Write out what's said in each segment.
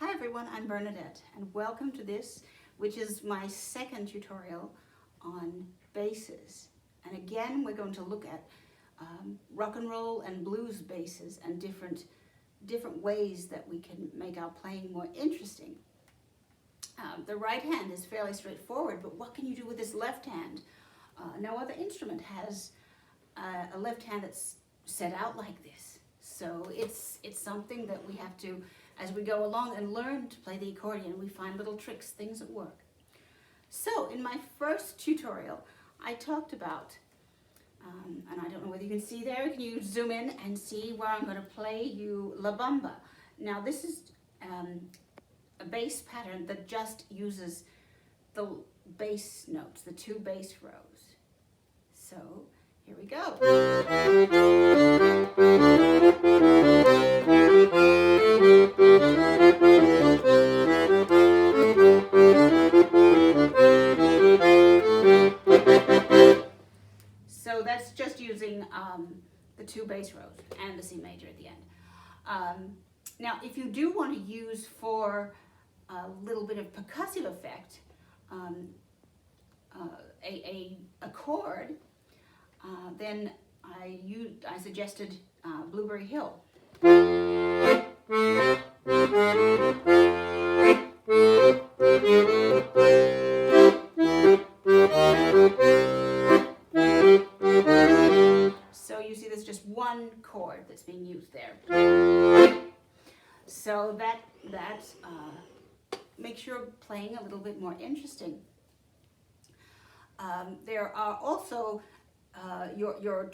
Hi everyone, I'm Bernadette and welcome to this, which is my second tutorial on basses. And again, we're going to look at rock and roll and blues basses and different ways that we can make our playing more interesting. The right hand is fairly straightforward, but what can you do with this left hand? No other instrument has a left hand that's set out like this. So it's something that we have to, as we go along and learn to play the accordion, we find little tricks, things that work. So in my first tutorial, I talked about, and I don't know whether you can see there, can you zoom in and see where I'm going to play you La Bamba. Now this is a bass pattern that just uses the bass notes, the two bass rows. So here we go. So that's just using the two bass rows and the C major at the end. Now, if you do want to use for a little bit of percussive effect, a chord, then I suggested Blueberry Hill. So you see there's just one chord that's being used there. So that makes your playing a little bit more interesting. There are also your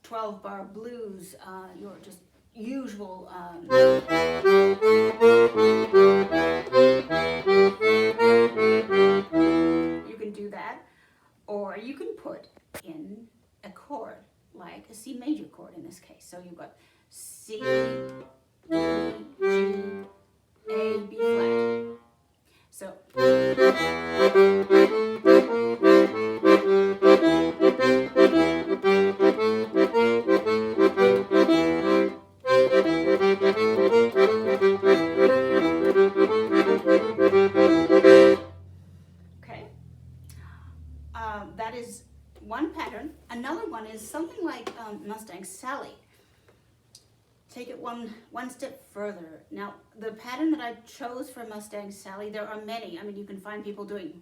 12-bar blues, your just usual you can do that, or you can put in a chord like a C major chord in this case. So you've got C, E, G, A, B flat. So okay, that is one pattern. Another one is something like Mustang Sally. Take it one step further. Now, the pattern that I chose for Mustang Sally, there are many. I mean, you can find people doing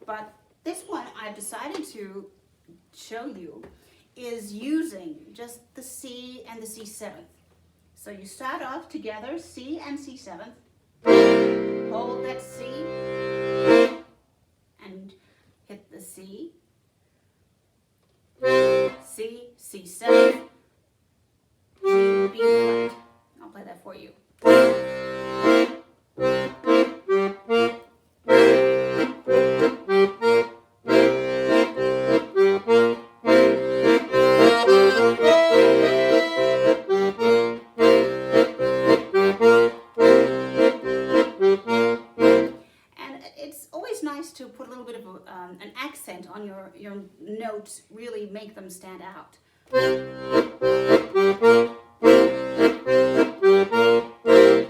but this one I've decided to show you is using just the C and the C7th. So you start off together, C and C7th, hold that C, and hit the C, C, C7, G, B flat. I'll play that for you. To put a little bit of an accent on your notes, really make them stand out.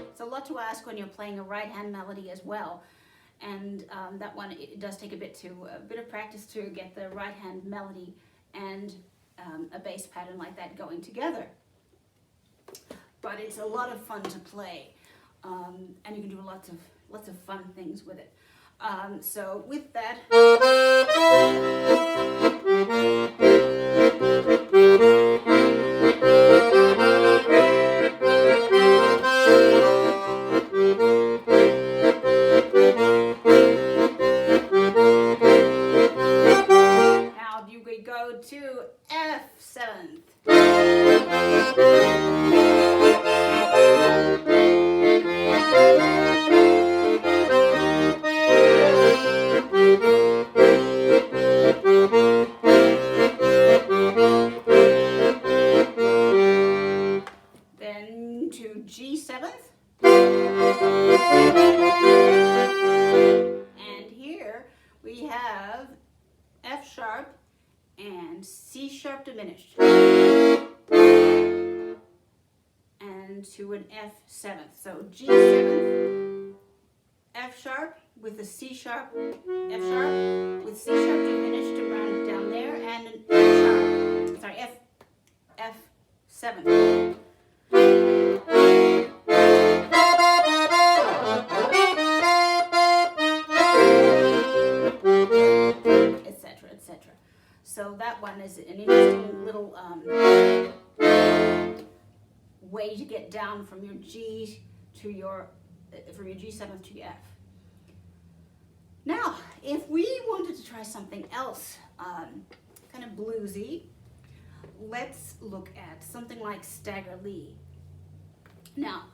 It's a lot to ask when you're playing a right hand melody as well, and that one, it does take a bit of practice to get the right hand melody and a bass pattern like that going together. But it's a lot of fun to play, and you can do lots of fun things with it. So with that, now you could go to F7th. Then to G7th. And here we have F sharp and C sharp diminished. And to an F seventh. So G seventh, F sharp with a C sharp, F sharp with C sharp diminished to round down there, and an F sharp, sorry, F seventh. Etc., etc. So that one is an interesting little way to get down from your G to your from your G7 to your F. Now, if we wanted to try something else, kind of bluesy, let's look at something like Stagger Lee. Now,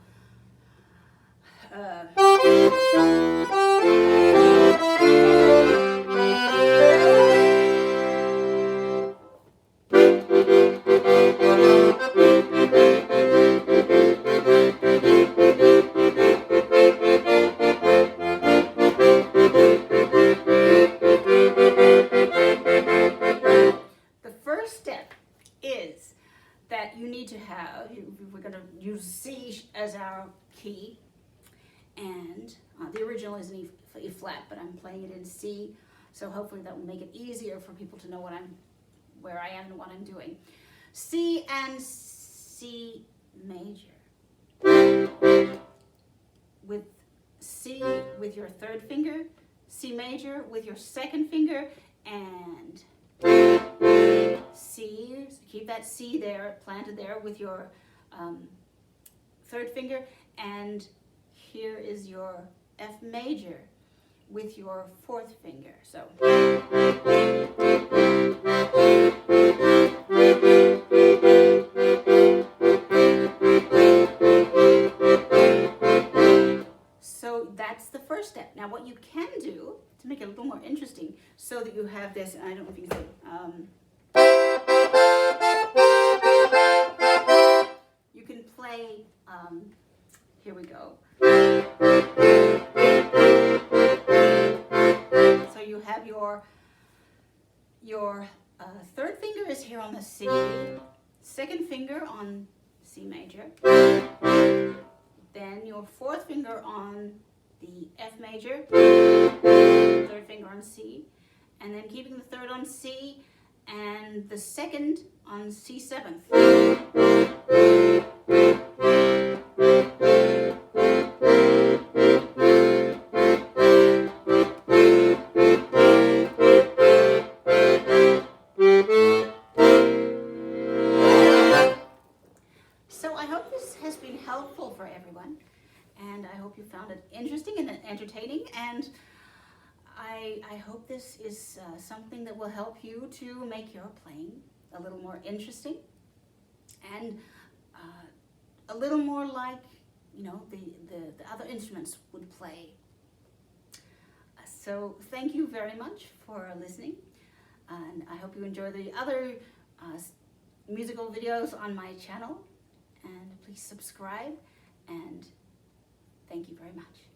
we're going to use C as our key, and the original is an E flat, but I'm playing it in C, so hopefully that will make it easier for people to know where I am and what I'm doing. C and C major. With C with your third finger, C major with your second finger, and C, keep that C there, planted there with your third finger, and here is your F major with your fourth finger. So that's the first step. Now what you can do to make it a little more interesting, so that you have this, and I don't know if you can see, you can play, here we go. So you have your third finger is here on the C, second finger on C major, then your fourth finger on the F major, third finger on C, and then keeping the third on C and the second on C7th. So I hope this has been helpful for everyone, and I hope you found it interesting and entertaining, and I hope this is something that will help you to make your playing a little more interesting and a little more like, you know, the other instruments would play. So thank you very much for listening, and I hope you enjoy the other musical videos on my channel, and please subscribe, and thank you very much.